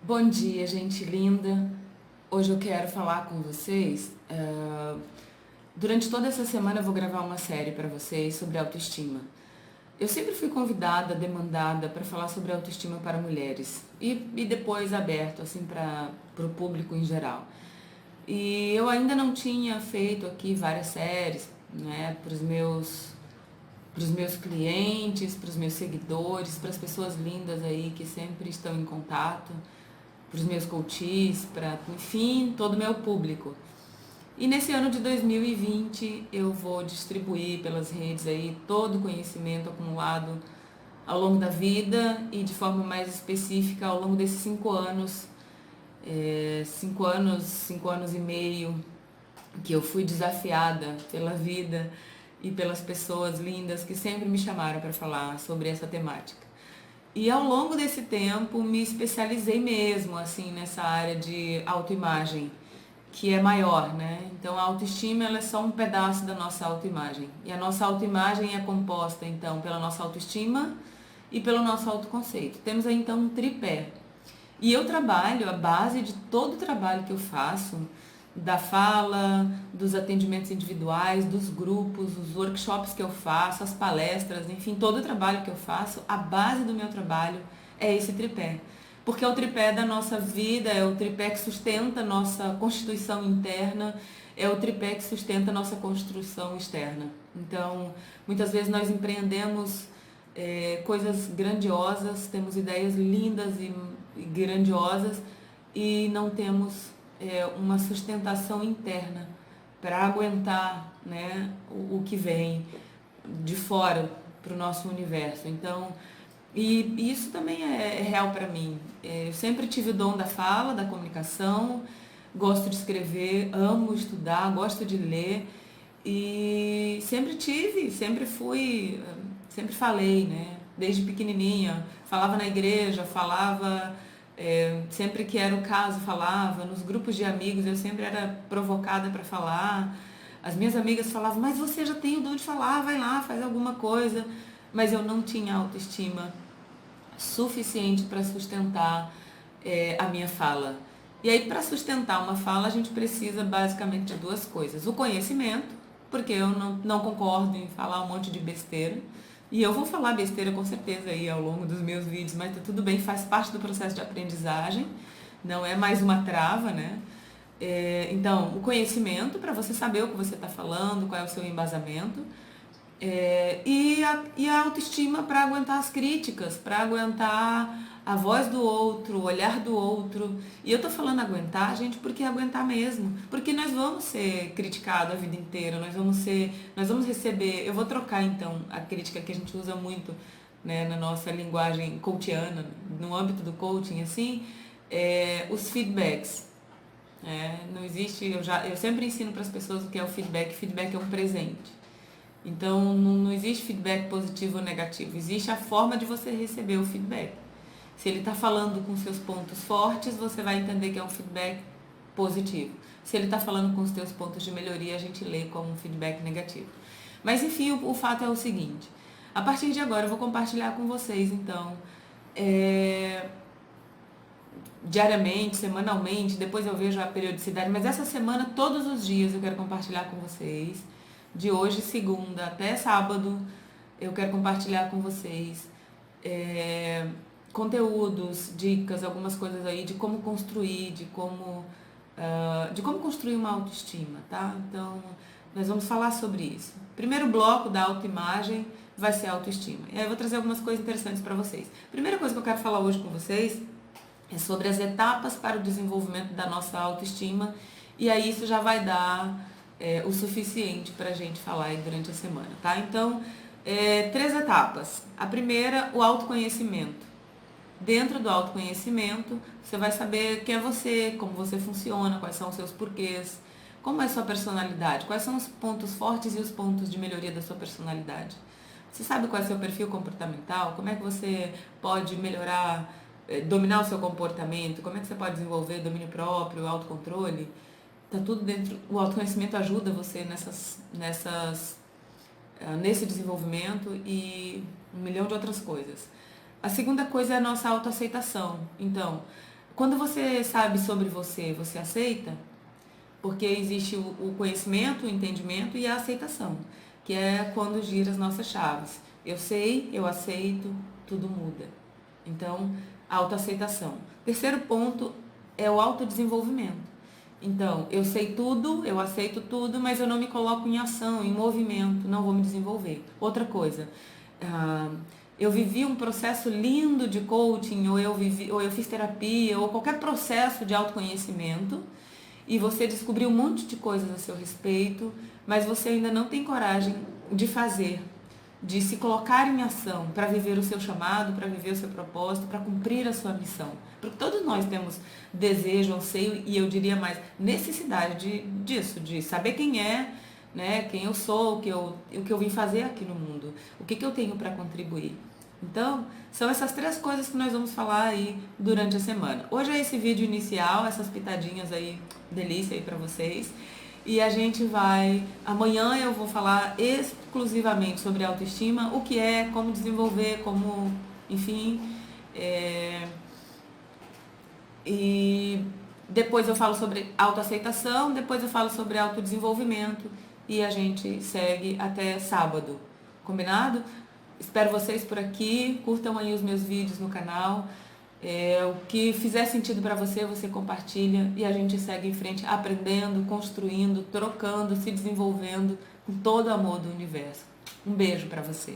Bom dia, gente linda. Hoje eu quero falar com vocês. Durante toda essa semana eu vou gravar uma série para vocês sobre autoestima. Eu sempre fui convidada, demandada para falar sobre autoestima para mulheres e depois aberto assim para o público em geral. E eu ainda não tinha feito aqui várias séries, né, para os meus clientes, para os meus seguidores, para as pessoas lindas aí que sempre estão em contato, para os meus coaches, para, enfim, todo o meu público. E nesse ano de 2020 eu vou distribuir pelas redes aí todo o conhecimento acumulado ao longo da vida e de forma mais específica ao longo desses 5 anos, 5 anos e meio que eu fui desafiada pela vida e pelas pessoas lindas que sempre me chamaram para falar sobre essa temática. E ao longo desse tempo me especializei mesmo assim nessa área de autoimagem, que é maior, né? Então a autoestima ela é só um pedaço da nossa autoimagem. E a nossa autoimagem é composta então pela nossa autoestima e pelo nosso autoconceito. Temos aí então um tripé. E eu trabalho, a base de todo o trabalho que eu faço, da fala, dos atendimentos individuais, dos grupos, os workshops que eu faço, as palestras, enfim, todo o trabalho que eu faço, a base do meu trabalho é esse tripé. Porque é o tripé da nossa vida, é o tripé que sustenta a nossa constituição interna, é o tripé que sustenta a nossa construção externa. Então, muitas vezes nós empreendemos coisas grandiosas, temos ideias lindas e grandiosas e não temos uma sustentação interna para aguentar, né, o que vem de fora para o nosso universo. Então, e isso também é real para mim. Eu sempre tive o dom da fala, da comunicação, gosto de escrever, amo estudar, gosto de ler e sempre tive, sempre fui, sempre falei, né? Desde pequenininha, falava na igreja, falava sempre que era o caso, falava. Nos grupos de amigos eu sempre era provocada para falar. As minhas amigas falavam, mas você já tem o dom de falar, vai lá, faz alguma coisa. Mas eu não tinha autoestima suficiente para sustentar a minha fala. E aí, para sustentar uma fala, a gente precisa basicamente de duas coisas. O conhecimento, porque eu não concordo em falar um monte de besteira. E eu vou falar besteira com certeza aí ao longo dos meus vídeos, mas tá tudo bem, faz parte do processo de aprendizagem, não é mais uma trava, né? Então, o conhecimento para você saber o que você está falando, qual é o seu embasamento. E a autoestima para aguentar as críticas, para aguentar a voz do outro, o olhar do outro. E eu tô falando aguentar, gente, porque é aguentar mesmo. Porque nós vamos ser criticados a vida inteira, nós vamos receber. Eu vou trocar então a crítica que a gente usa muito, né, na nossa linguagem coachiana, no âmbito do coaching, assim, os feedbacks. Não existe, eu sempre ensino para as pessoas o que é o feedback. Feedback é um presente. Então, não existe feedback positivo ou negativo, existe a forma de você receber o feedback. Se ele está falando com seus pontos fortes, você vai entender que é um feedback positivo. Se ele está falando com os seus pontos de melhoria, a gente lê como um feedback negativo. Mas, enfim, o fato é o seguinte. A partir de agora, eu vou compartilhar com vocês, então, diariamente, semanalmente, depois eu vejo a periodicidade, mas essa semana, todos os dias, eu quero compartilhar com vocês. De hoje, segunda, até sábado, eu quero compartilhar com vocês conteúdos, dicas, algumas coisas aí de como construir, de como construir uma autoestima, tá? Então, nós vamos falar sobre isso. Primeiro bloco da autoimagem vai ser a autoestima. E aí eu vou trazer algumas coisas interessantes para vocês. Primeira coisa que eu quero falar hoje com vocês é sobre as etapas para o desenvolvimento da nossa autoestima. E aí isso já vai dar o suficiente para a gente falar aí durante a semana, tá? Então, 3 etapas. A primeira, o autoconhecimento. Dentro do autoconhecimento, você vai saber quem é você, como você funciona, quais são os seus porquês, como é a sua personalidade, quais são os pontos fortes e os pontos de melhoria da sua personalidade. Você sabe qual é o seu perfil comportamental? Como é que você pode melhorar, dominar o seu comportamento? Como é que você pode desenvolver domínio próprio, autocontrole? Tá tudo dentro. O autoconhecimento ajuda você nesse desenvolvimento e um milhão de outras coisas. A segunda coisa é a nossa autoaceitação. Então, Quando você sabe sobre você, você aceita, porque existe o conhecimento, o entendimento e a aceitação, que é quando gira as nossas chaves. Eu sei, eu aceito, tudo muda. Então, autoaceitação. Terceiro ponto é o autodesenvolvimento. Então, eu sei tudo, eu aceito tudo, mas eu não me coloco em ação, em movimento, não vou me desenvolver. Outra coisa, eu vivi um processo lindo de coaching, ou eu fiz terapia, ou qualquer processo de autoconhecimento, e você descobriu um monte de coisas a seu respeito, mas você ainda não tem coragem de fazer, de se colocar em ação para viver o seu chamado, para viver o seu propósito, para cumprir a sua missão. Porque todos nós temos desejo, anseio e eu diria mais necessidade disso, de saber quem é, né, quem eu sou, o que eu vim fazer aqui no mundo, o que eu tenho para contribuir. Então, são essas 3 coisas que nós vamos falar aí durante a semana. Hoje é esse vídeo inicial, essas pitadinhas aí, delícia aí para vocês. E a gente vai, amanhã eu vou falar exclusivamente sobre autoestima, o que é, como desenvolver, como, enfim, e depois eu falo sobre autoaceitação, depois eu falo sobre autodesenvolvimento e a gente segue até sábado, combinado? Espero vocês por aqui, curtam aí os meus vídeos no canal. O que fizer sentido para você, você compartilha e a gente segue em frente aprendendo, construindo, trocando, se desenvolvendo com todo o amor do universo. Um beijo para você.